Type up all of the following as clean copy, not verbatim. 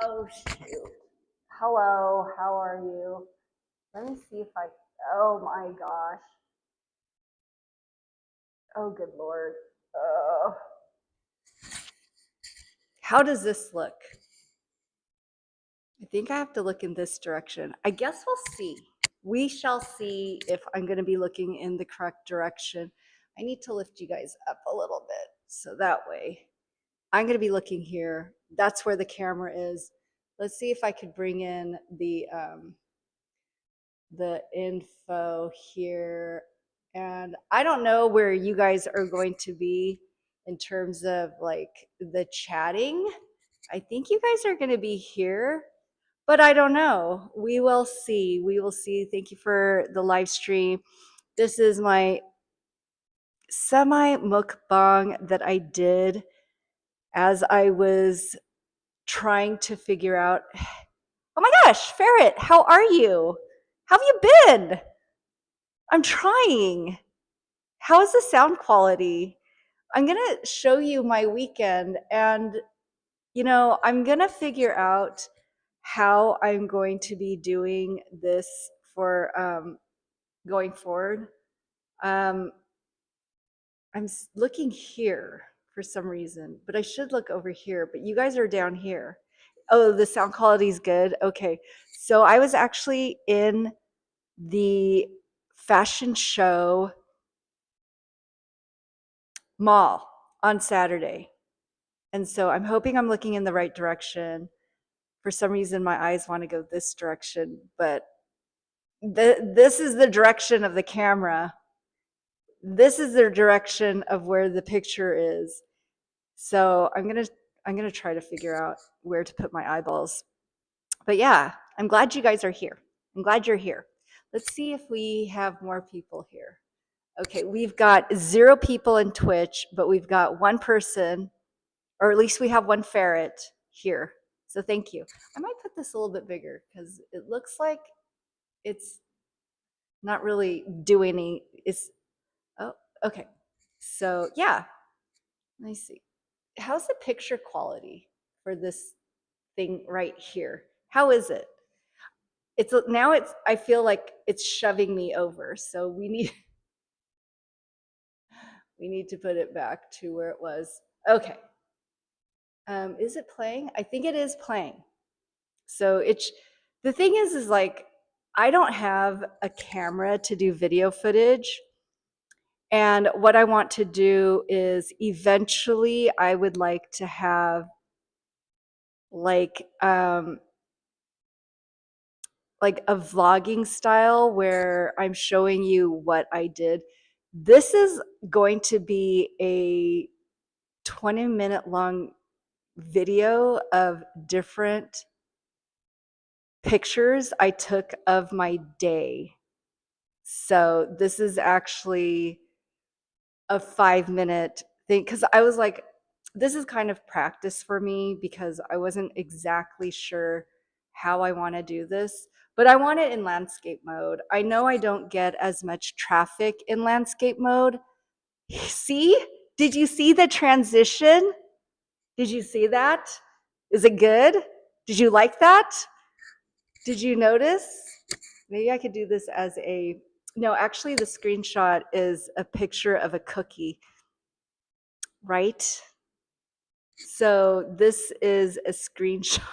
Oh, shoot. Hello, how are you? Let me see if I. Oh my gosh. Oh, good Lord. Oh. How does this look? I think I have to look in this direction. I guess we'll see. We shall see if I'm going to be looking in the correct direction. I need to lift you guys up a little bit so that way I'm going to be looking here. That's where the camera is. Let's see if I could bring in the info here. And I don't know where you guys are going to be in terms of like the chatting. I think you guys are going to be here, but I don't know. We will see. We will see. Thank you for the live stream. This is my semi mukbang that I did as I was trying to figure out. Oh my gosh, Ferret, how are you? How have you been? I'm trying. How is the sound quality? I'm going to show you my weekend, and I'm going to figure out how I'm going to be doing this for going forward. I'm looking here for some reason, but I should look over here, but you guys are down here. Oh, the sound quality is good. Okay. So I was actually in the fashion show mall on Saturday. And so I'm hoping I'm looking in the right direction. For some reason, my eyes want to go this direction, but this is the direction of the camera. This is the direction of where the picture is. So I'm gonna try to figure out where to put my eyeballs. But yeah, I'm glad you guys are here. I'm glad you're here. Let's see if we have more people here. Okay, we've got 0 people in Twitch, but we've got 1 person, or at least we have 1 ferret here. So thank you. I might put this a little bit bigger because it looks like it's not really doing any. Oh, okay. So yeah, let me see. How's the picture quality for this thing right here? How is it? I feel like it's shoving me over. So we need to put it back to where it was. Okay. Is it playing? I think it is playing. So the thing is like, I don't have a camera to do video footage. And what I want to do is eventually I would like to have like a vlogging style where I'm showing you what I did. This is going to be a 20-minute long video of different pictures I took of my day. So this is actually a 5-minute thing because I was like, this is kind of practice for me because I wasn't exactly sure how I want to do this, but I want it in landscape mode. I know I don't get as much traffic in landscape mode. See? Did you see the transition? Did you see that? Is it good? Did you like that? Did you notice? Maybe I could do this as no, actually the screenshot is a picture of a cookie, right? So this is a screenshot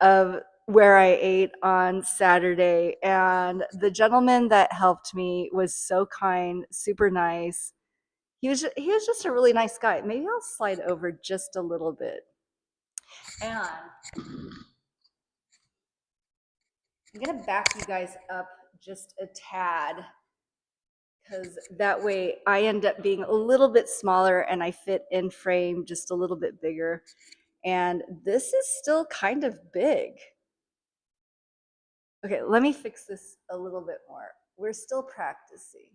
of where I ate on Saturday, and the gentleman that helped me was so kind, super nice. He was just a really nice guy. Maybe I'll slide over just a little bit. And I'm gonna back you guys up just a tad because that way I end up being a little bit smaller and I fit in frame just a little bit bigger. And this is still kind of big. Okay, let me fix this a little bit more. We're still practicing.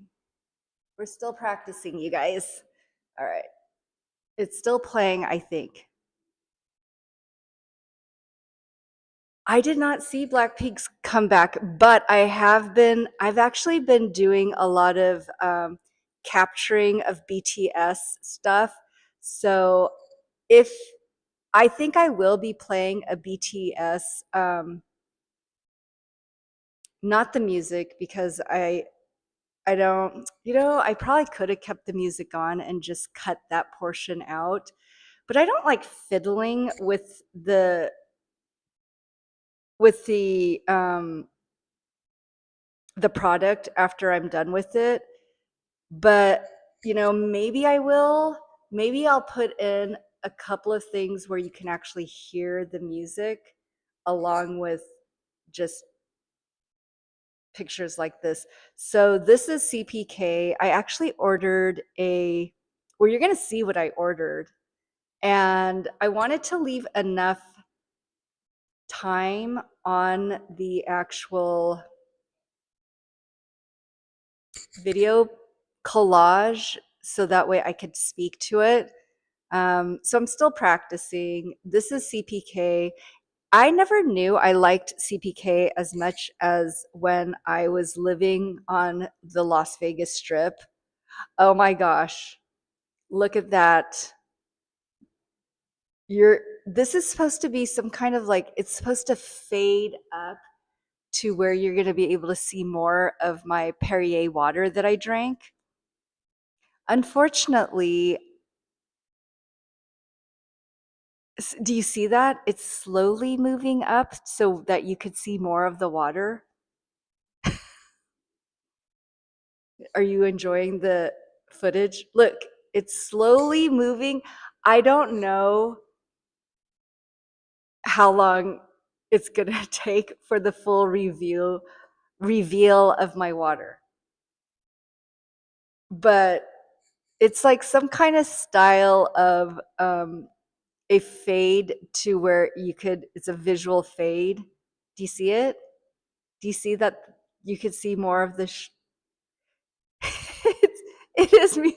We're still practicing, you guys. All right. It's still playing, I think. I did not see Blackpink's comeback, but I've actually been doing a lot of capturing of BTS stuff. So if I think I will be playing a BTS, not the music, because I don't, I probably could have kept the music on and just cut that portion out, but I don't like fiddling with the product after I'm done with it. But, maybe I will. Maybe I'll put in a couple of things where you can actually hear the music along with just pictures like this. So this is CPK. I actually ordered well, you're going to see what I ordered. And I wanted to leave enough time on the actual video collage so that way I could speak to it. So I'm still practicing. This is CPK. I never knew I liked CPK as much as when I was living on the Las Vegas Strip. Oh my gosh. Look at that. This is supposed to be some kind of like, it's supposed to fade up to where you're going to be able to see more of my Perrier water that I drank. Unfortunately, do you see that? It's slowly moving up so that you could see more of the water. Are you enjoying the footage? Look, it's slowly moving. I don't know how long it's going to take for the full reveal of my water. But it's like some kind of style of a fade to where it's a visual fade. Do you see it? Do you see that you could see more of the it's, it is me.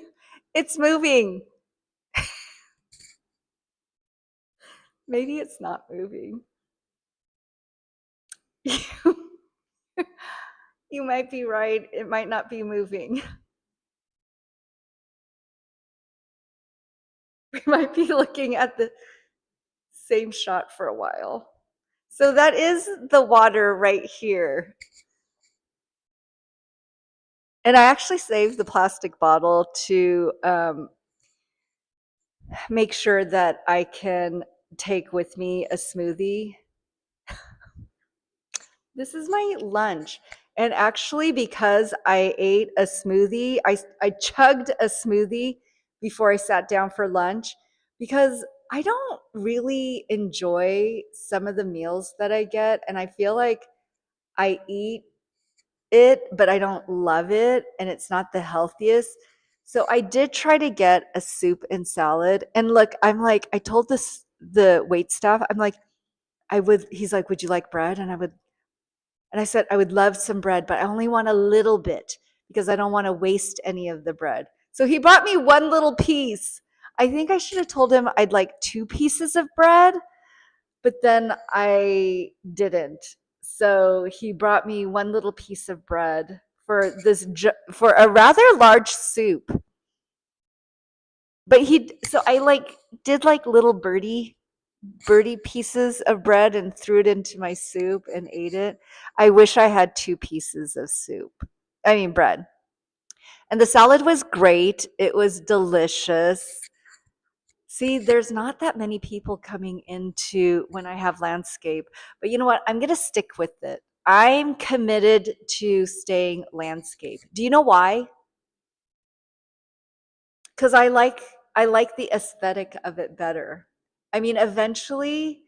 It's moving. Maybe it's not moving. You might be right. It might not be moving. We might be looking at the same shot for a while. So that is the water right here. And I actually saved the plastic bottle to make sure that I can take with me a smoothie. This is my lunch. And actually, because I ate a smoothie, I chugged a smoothie before I sat down for lunch because I don't really enjoy some of the meals that I get. And I feel like I eat it, but I don't love it. And it's not the healthiest. So I did try to get a soup and salad. And look, I'm like, I told the wait staff, I'm like, he's like, would you like bread? And I said, I would love some bread, but I only want a little bit because I don't want to waste any of the bread. So he brought me one little piece. I think I should have told him I'd like 2 pieces of bread, but then I didn't. So he brought me one little piece of bread for a rather large soup. But so I did like little birdie pieces of bread and threw it into my soup and ate it. I wish I had 2 pieces of bread. And the salad was great. It was delicious. See, there's not that many people coming into when I have landscape, but you know what? I'm going to stick with it. I'm committed to staying landscape. Do you know why? Because I like the aesthetic of it better. I mean, eventually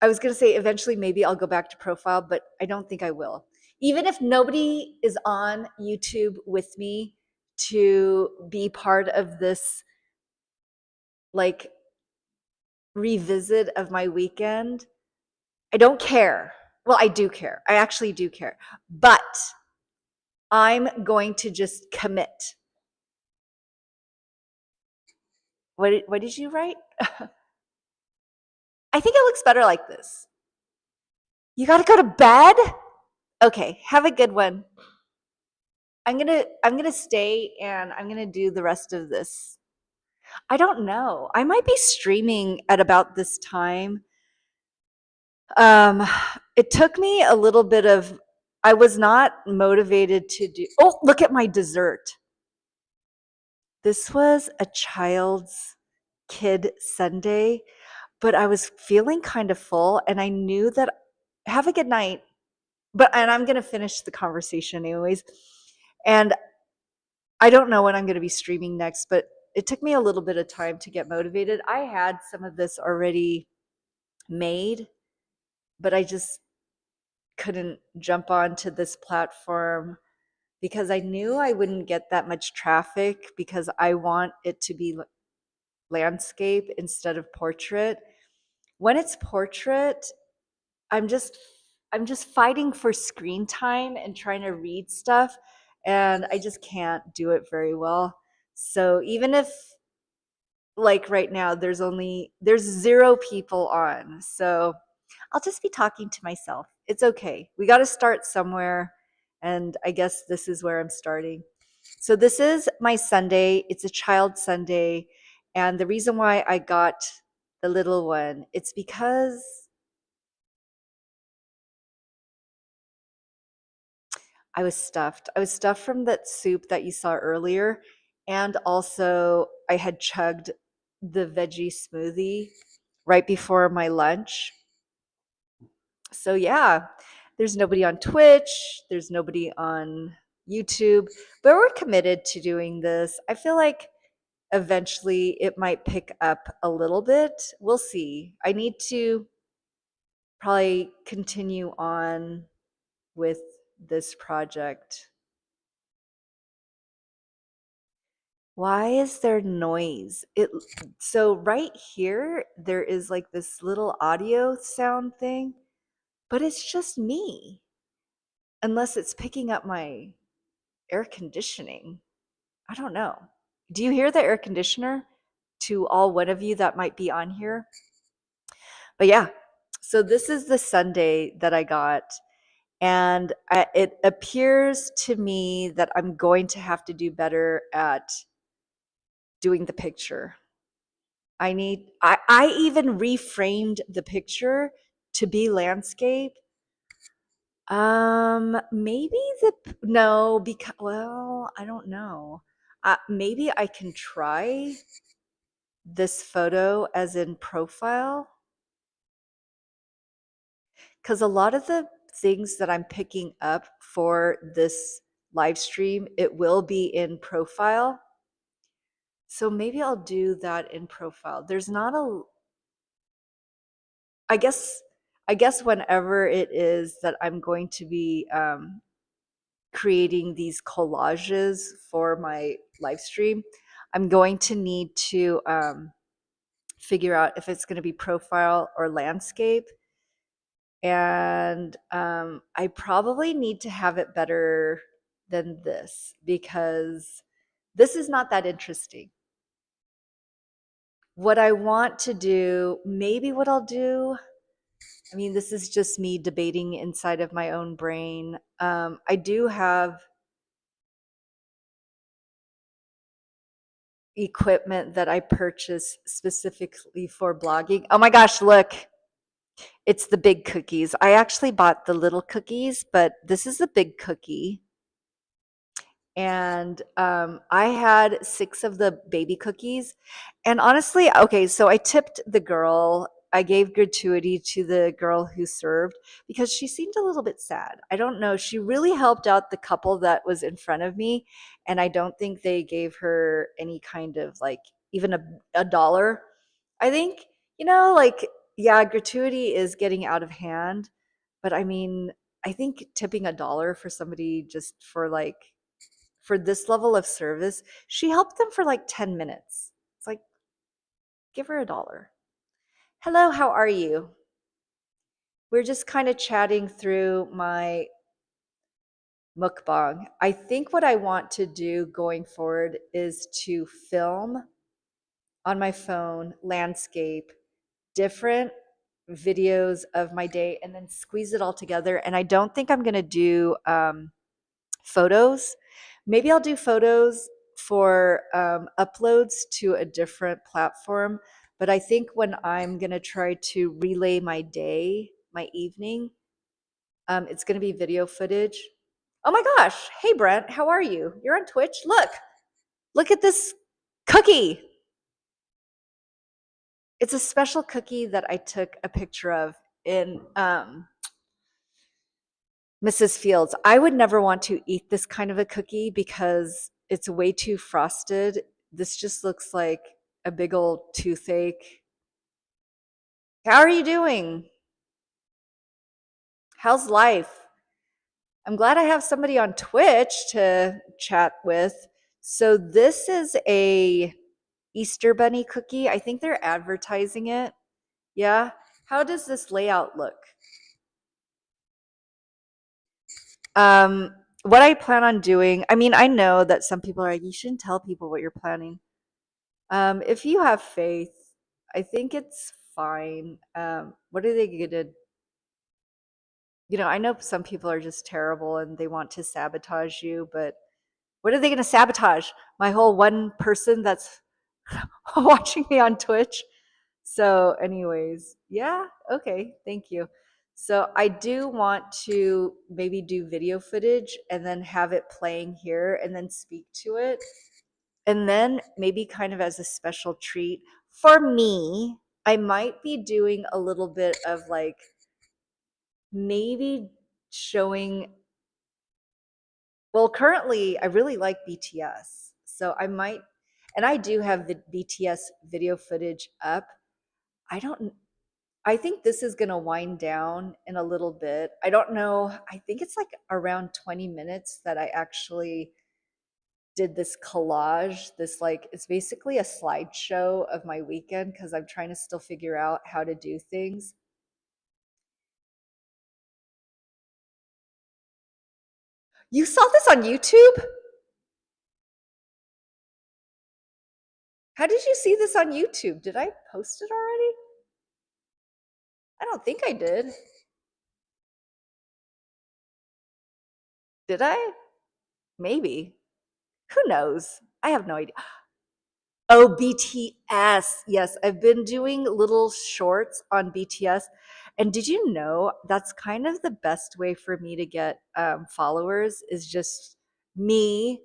I was going to say eventually maybe I'll go back to profile, but I don't think I will. Even if nobody is on YouTube with me to be part of this like revisit of my weekend, I don't care. Well, I do care. I actually do care. But I'm going to just commit. What did you write? I think it looks better like this. You got to go to bed? Okay, have a good one. I'm gonna stay and I'm gonna do the rest of this. I don't know. I might be streaming at about this time. Um, it took me a little bit of, I was not motivated to do, oh, look at my dessert. This was a child's kid Sunday, but I was feeling kind of full and I knew that, have a good night. And I'm going to finish the conversation anyways. And I don't know when I'm going to be streaming next, but it took me a little bit of time to get motivated. I had some of this already made, but I just couldn't jump onto this platform because I knew I wouldn't get that much traffic because I want it to be landscape instead of portrait. When it's portrait, I'm just I'm just fighting for screen time and trying to read stuff and I just can't do it very well. So even if like right now there's 0 people on. So I'll just be talking to myself. It's okay. We got to start somewhere and I guess this is where I'm starting. So this is my Sunday. It's a child Sunday and the reason why I got the little one, it's because I was stuffed. I was stuffed from that soup that you saw earlier. And also, I had chugged the veggie smoothie right before my lunch. So, yeah, there's nobody on Twitch, there's nobody on YouTube, but we're committed to doing this. I feel like eventually it might pick up a little bit. We'll see. I need to probably continue on with this project. Why is there noise? So right here there is like this little audio sound thing, but it's just me. Unless it's picking up my air conditioning. I don't know. Do you hear the air conditioner to all one of you that might be on here? But yeah. So this is the Sunday that I got and it appears to me that I'm going to have to do better at doing the picture. I even reframed the picture to be landscape. Maybe no, because, well, I don't know. Maybe I can try this photo as in profile because a lot of the things that I'm picking up for this live stream, it will be in profile. So maybe I'll do that in profile. There's not a I guess I guess whenever it is that I'm going to be creating these collages for my live stream, I'm going to need to figure out if it's going to be profile or landscape. And I probably need to have it better than this because this is not that interesting. What I want to do, maybe what I'll do, I mean, this is just me debating inside of my own brain. I do have equipment that I purchased specifically for blogging. Oh my gosh, look, it's the big cookies. I actually bought the little cookies, but this is the big cookie. And I had 6 of the baby cookies. And honestly, okay, so I tipped the girl. I gave gratuity to the girl who served because she seemed a little bit sad. I don't know. She really helped out the couple that was in front of me. And I don't think they gave her any kind of like even a dollar. I think, like, yeah, gratuity is getting out of hand. But I mean, I think tipping a dollar for somebody just for this level of service, she helped them for like 10 minutes. It's like, give her a dollar. Hello, how are you? We're just kind of chatting through my mukbang. I think what I want to do going forward is to film on my phone landscape different videos of my day and then squeeze it all together. And I don't think I'm going to do photos Maybe I'll do photos for uploads to a different platform. But I think when I'm going to try to relay my day, my evening, it's going to be video footage. Oh my gosh. Hey, Brent, how are you? You're on Twitch. Look at this cookie. It's a special cookie that I took a picture of in Mrs. Fields. I would never want to eat this kind of a cookie because it's way too frosted. This just looks like a big old toothache. How are you doing? How's life? I'm glad I have somebody on Twitch to chat with. So this is a Easter bunny cookie. I think they're advertising it. Yeah. How does this layout look? What I plan on doing, I mean, I know that some people are like, you shouldn't tell people what you're planning. If you have faith, I think it's fine. What are they gonna, I know some people are just terrible and they want to sabotage you, but what are they gonna sabotage? My whole one person that's watching me on Twitch. So, anyways, yeah, okay, thank you. So, I do want to maybe do video footage and then have it playing here and then speak to it. And then maybe kind of as a special treat for me, I might be doing a little bit of like maybe showing. Well, currently, I really like BTS. So, I might, and I do have the BTS video footage up. I don't I think this is going to wind down in a little bit. I don't know. I think it's like around 20 minutes that I actually did this collage. This, like, it's basically a slideshow of my weekend because I'm trying to still figure out how to do things. You saw this on YouTube? How did you see this on YouTube? Did I post it already? I don't think I did. Did I? Maybe. Who knows? I have no idea. Oh, BTS. Yes, I've been doing little shorts on BTS. And did you know that's kind of the best way for me to get followers is just me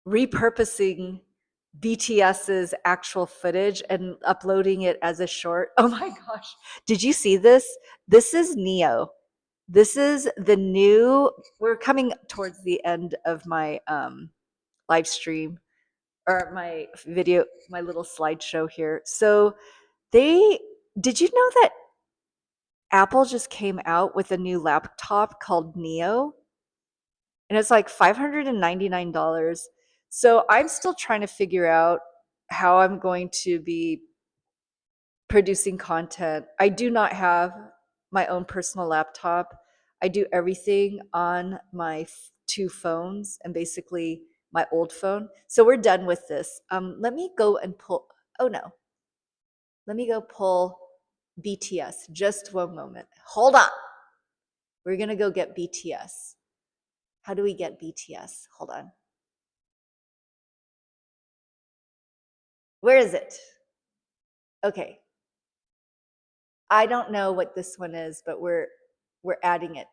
repurposing BTS's actual footage and uploading it as a short. Oh my gosh. Did you see this? This is Neo. This is the new, we're coming towards the end of my live stream or my video, my little slideshow here. So they, did you know that Apple just came out with a new laptop called Neo? And it's like $599. So I'm still trying to figure out how I'm going to be producing content. I do not have my own personal laptop. I do everything on my two phones and basically my old phone. So we're done with this. Let me go and pull. Oh no. Let me go pull BTS. Just one moment. Hold on. We're going to go get BTS. How do we get BTS? Hold on. Where is it? Okay. I don't know what this one is, but we're adding it.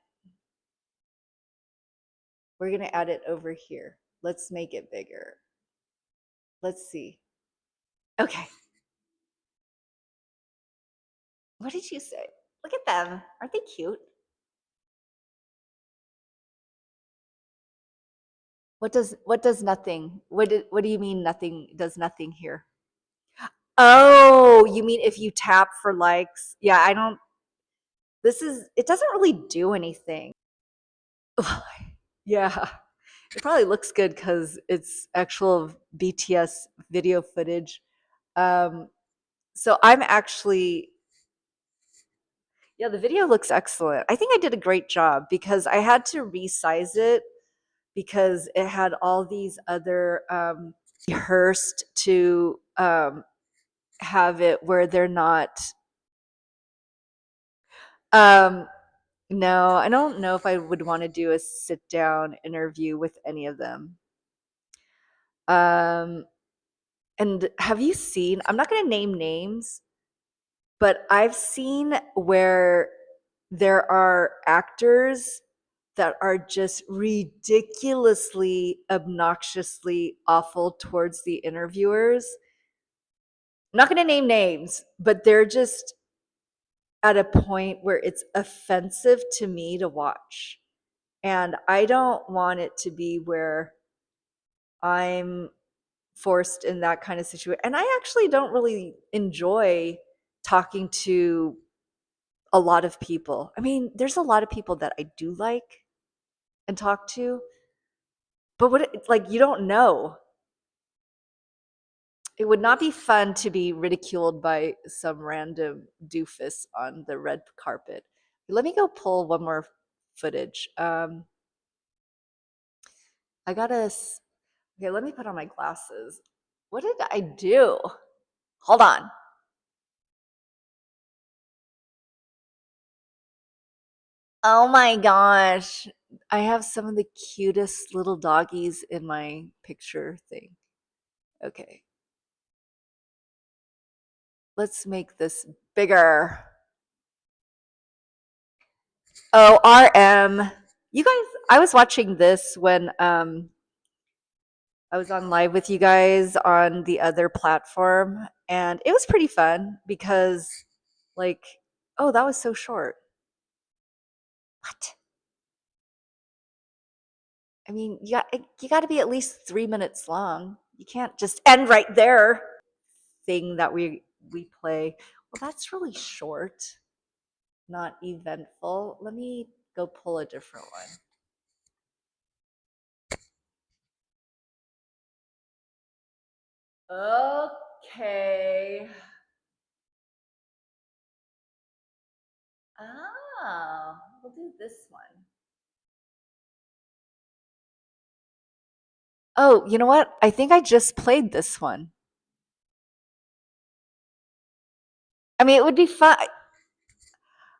We're going to add it over here. Let's make it bigger. Let's see. Okay. What did you say? Look at them. Aren't they cute? What does nothing? What do you mean nothing does nothing here? Oh, you mean if you tap for likes? Yeah, I don't, it doesn't really do anything. Yeah, it probably looks good because it's actual BTS video footage. Um, so I'm actually, yeah, the video looks excellent. I think I did a great job because I had to resize it because it had all these other rehearsed to have it where they're not. Um, No, I don't know if I would want to do a sit down interview with any of them. Um, and have you seen, I'm not going to name names, but I've seen where there are actors that are just ridiculously, obnoxiously awful towards the interviewers. I'm not going to name names, but they're just at a point where it's offensive to me to watch. And I don't want it to be where I'm forced in that kind of situation. And I actually don't really enjoy talking to a lot of people. I mean, there's a lot of people that I do like and talk to, but like, you don't know. It would not be fun to be ridiculed by some random doofus on the red carpet. Let me go pull one more footage. I gotta. Okay, let me put on my glasses. What did I do? Hold on. Oh my gosh. I have some of the cutest little doggies in my picture thing. Okay. Let's make this bigger. Oh, RM. You guys, I was watching this when I was on live with you guys on the other platform, and it was pretty fun because, like, oh, that was so short. What? I mean, you got to be at least 3 minutes long. You can't just end right there. Thing that we play. Well, that's really short, not eventful. Let me go pull a different one. Okay. Oh, we'll do this one. Oh, you know what? I think I just played this one. I mean, it would be fun.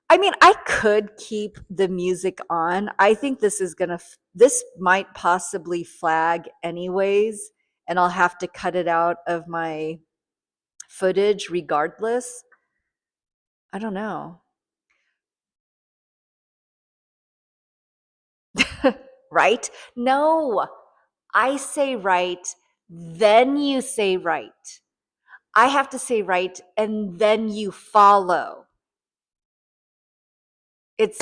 I mean, I could keep the music on. I think this is gonna, this might possibly flag anyways, and I'll have to cut it out of my footage regardless. I don't know. Right? No, I say right, then you say right. I have to say right, and then you follow. It's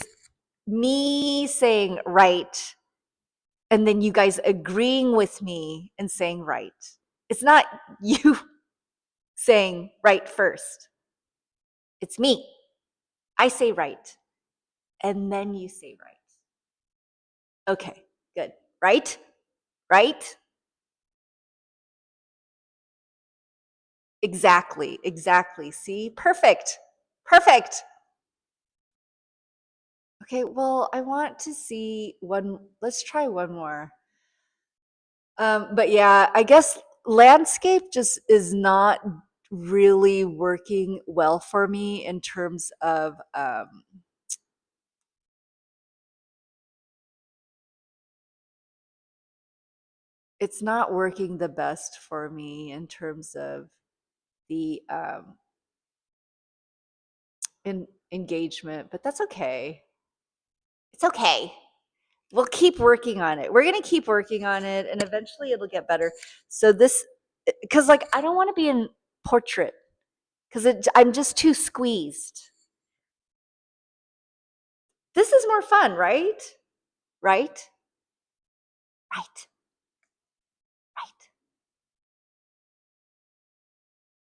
me saying right, and then you guys agreeing with me and saying right. It's not you saying right first. It's me. I say right, and then you say right. Okay, good. Right? Right? Exactly. Exactly. See? Perfect. Perfect. Okay, well, I want to see one. Let's try one more. But yeah, I guess landscape just is not really working well for me in terms of it's not working the best for me in terms of the engagement, but that's okay. It's okay. We'll keep working on it. We're going to keep working on it and eventually it'll get better. So this, because like I don't want to be in portrait because I'm just too squeezed. This is more fun, right? Right? Right. Right.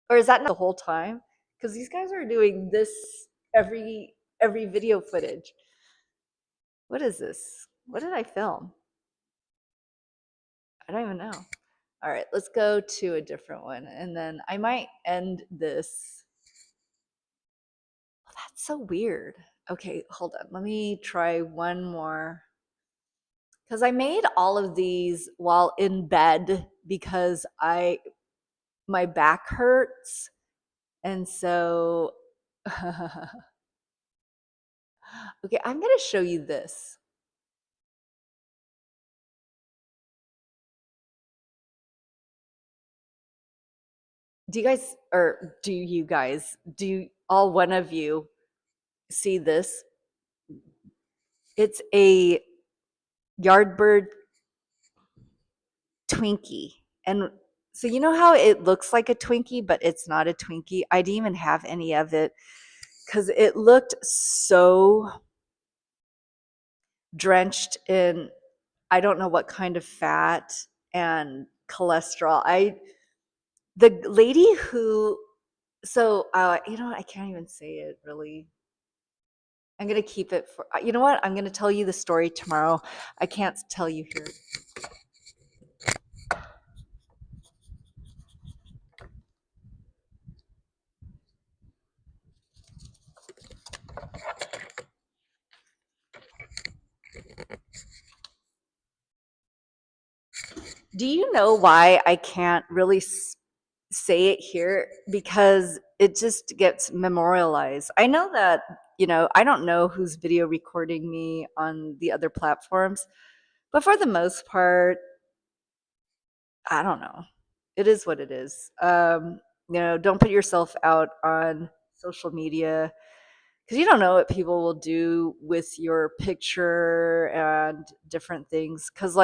Or is that not the whole time? Because these guys are doing this every video footage. What is this? What did I film? I don't even know. All right, let's go to a different one. And then I might end this. Oh, that's so weird. Okay, hold on. Let me try one more. Because I made all of these while in bed because my back hurts. And so Okay, I'm gonna show you this. Do all one of you see this? It's a Yardbird Twinkie. And so you know how it looks like a Twinkie, but it's not a Twinkie? I didn't even have any of it because it looked so drenched in I don't know what kind of fat and cholesterol. The lady who you know what, I can't even say it really. I'm gonna keep it for you know what? I'm gonna tell you the story tomorrow. I can't tell you here. Do you know why I can't really say it here? Because it just gets memorialized. I know that, I don't know who's video recording me on the other platforms, but for the most part, I don't know. It is what it is. Don't put yourself out on social media because you don't know what people will do with your picture and different things. Because,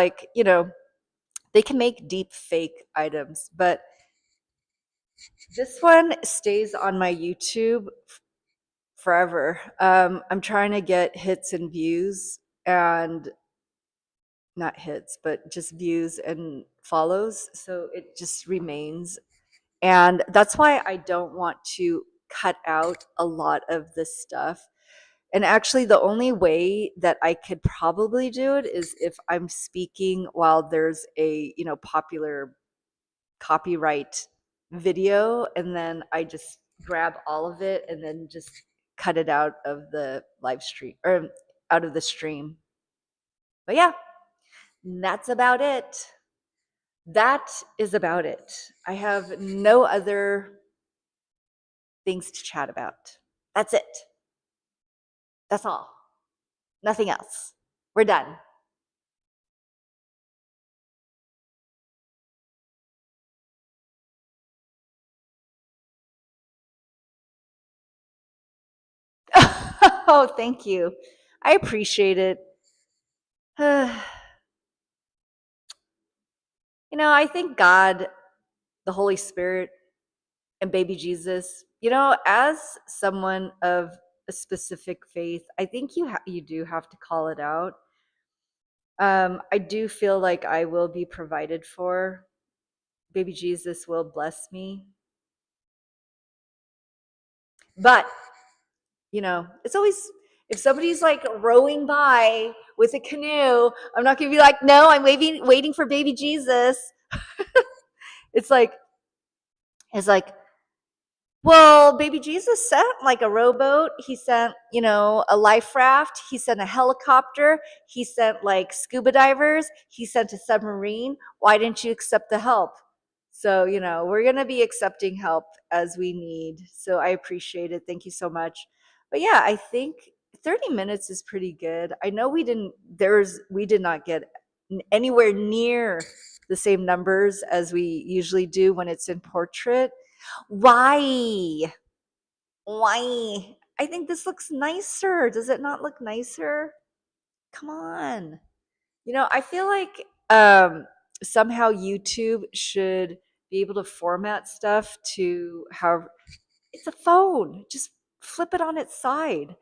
they can make deep fake items, but this one stays on my YouTube forever. I'm trying to get hits and views, and not hits, but just views and follows. So it just remains. And that's why I don't want to cut out a lot of this stuff. And actually, the only way that I could probably do it is if I'm speaking while there's a, popular copyright video, and then I just grab all of it and then just cut it out of the live stream or out of the stream. But yeah, that's about it. That is about it. I have no other things to chat about. That's it. That's all. Nothing else. We're done. Oh, thank you. I appreciate it. I think God, the Holy Spirit, and baby Jesus, as someone of a specific faith, I think you do have to call it out. I do feel like I will be provided for. Baby Jesus will bless me. But, it's always if somebody's like rowing by with a canoe, I'm not going to be like, "No, I'm waiting for baby Jesus." It's like it's like well, baby Jesus sent like a rowboat. He sent, a life raft. He sent a helicopter. He sent like scuba divers. He sent a submarine. Why didn't you accept the help? So, we're going to be accepting help as we need. So I appreciate it. Thank you so much. But yeah, I think 30 minutes is pretty good. I know we did not get anywhere near the same numbers as we usually do when it's in portrait. Why? Why? I think this looks nicer. Does it not look nicer? Come on. I feel like somehow YouTube should be able to format stuff to how it's a phone. Just flip it on its side.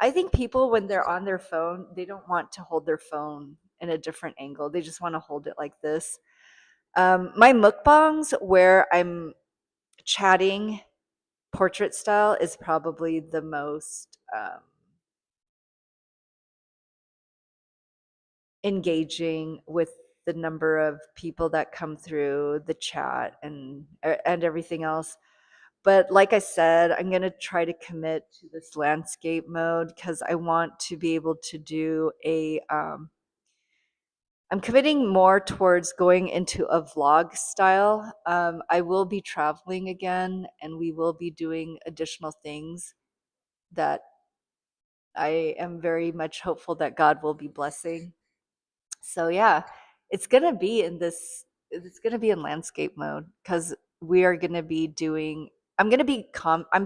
I think people, when they're on their phone, they don't want to hold their phone in a different angle. They just want to hold it like this. My mukbangs where I'm chatting portrait style is probably the most engaging with the number of people that come through the chat and everything else. But like I said, I'm going to try to commit to this landscape mode because I want to be able to do I'm committing more towards going into a vlog style. I will be traveling again, and we will be doing additional things that I am very much hopeful that God will be blessing. So yeah, it's gonna be in this. It's gonna be in landscape mode because we are gonna be doing. I'm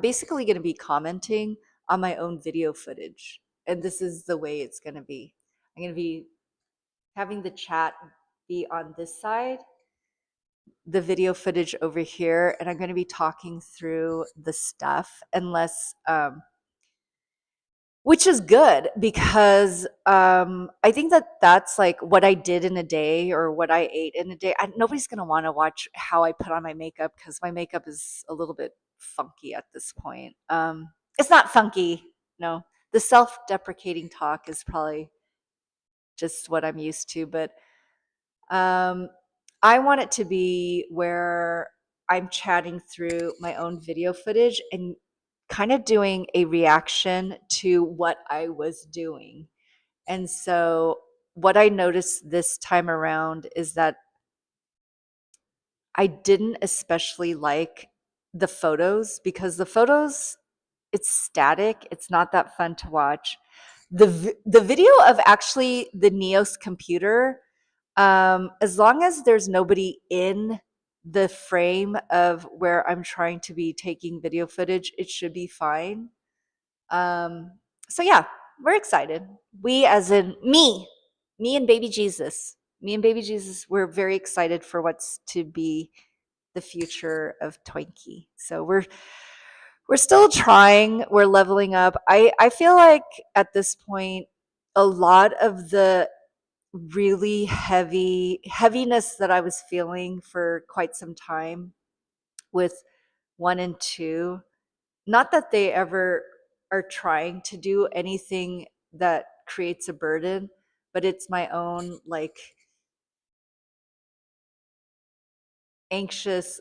basically gonna be commenting on my own video footage, and this is the way it's gonna be. I'm gonna be having the chat be on this side, the video footage over here, and I'm gonna be talking through the stuff, unless which is good because I think that that's like what I did in a day or what I ate in a day. Nobody's going to want to watch how I put on my makeup because my makeup is a little bit funky at this point. It's not funky. No, the self-deprecating talk is probably just what I'm used to, but um, I want it to be where I'm chatting through my own video footage and kind of doing a reaction to what I was doing. And so, what I noticed this time around is that I didn't especially like the photos because the photos, it's static, it's not that fun to watch. The video of actually the Neos computer, as long as there's nobody in the frame of where I'm trying to be taking video footage, it should be fine. Um, so yeah, we're excited. We, as in me and baby Jesus, me and baby Jesus, we're very excited for what's to be the future of Twinkie. So we're still trying. We're leveling up. I feel like at this point, a lot of the really heaviness that I was feeling for quite some time with one and two, not that they ever are trying to do anything that creates a burden, but it's my own like anxious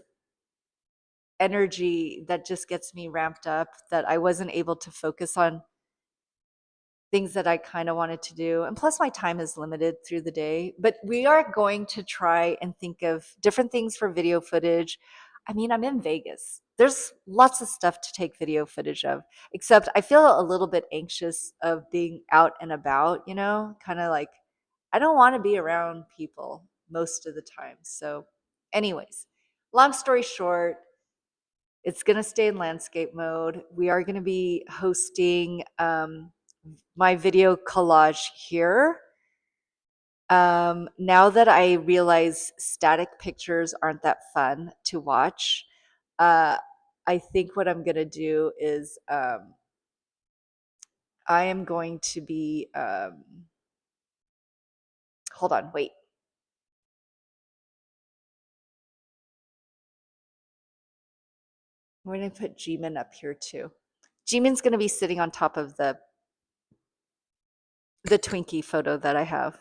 energy that just gets me ramped up that I wasn't able to focus on things that I kind of wanted to do. And plus, my time is limited through the day. But we are going to try and think of different things for video footage. I mean, I'm in Vegas. There's lots of stuff to take video footage of, except I feel a little bit anxious of being out and about, kind of like I don't want to be around people most of the time. So, anyways, long story short, it's going to stay in landscape mode. We are going to be hosting my video collage here. Now that I realize static pictures aren't that fun to watch, uh, I think what I'm going to do is I am going to be, hold on, wait. We're going to put Jimin up here too. Jimin's going to be sitting on top of the Twinkie photo that I have.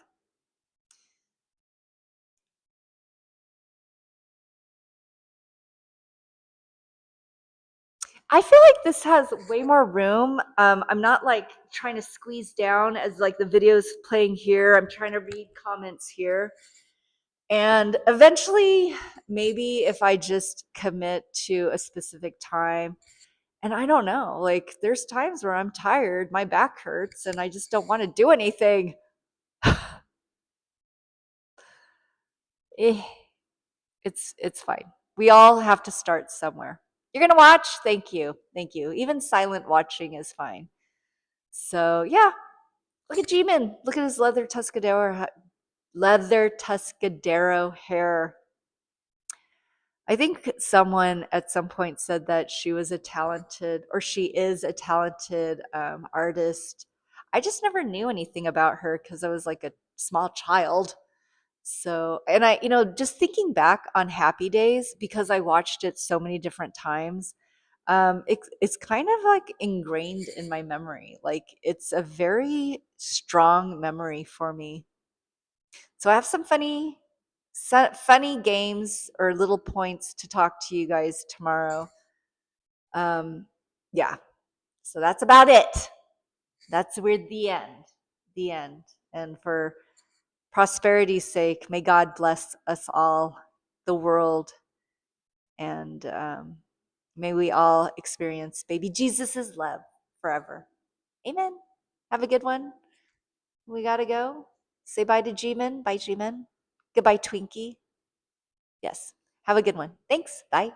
I feel like this has way more room. I'm not like trying to squeeze down as like the video's playing here. I'm trying to read comments here. And eventually, maybe if I just commit to a specific time, and I don't know, like there's times where I'm tired, my back hurts, and I just don't want to do anything. Eh, it's fine. We all have to start somewhere. You're gonna watch? Thank you. Thank you. Even silent watching is fine. So yeah, look at Jimin. Look at his leather Tuscadero hair. I think someone at some point said that she was a talented, or she is a talented artist. I just never knew anything about her because I was like a small child. So, and just thinking back on Happy Days because I watched it so many different times, it's kind of like ingrained in my memory. Like it's a very strong memory for me. So I have some funny games or little points to talk to you guys tomorrow. Um, yeah. So that's about it. That's where the end. The end. And for prosperity's sake, may God bless us all, the world, and may we all experience baby Jesus's love forever. Amen. Have a good one. We gotta go. Say bye to G-Man. Bye, G-Man. Goodbye, Twinkie. Yes. Have a good one. Thanks. Bye.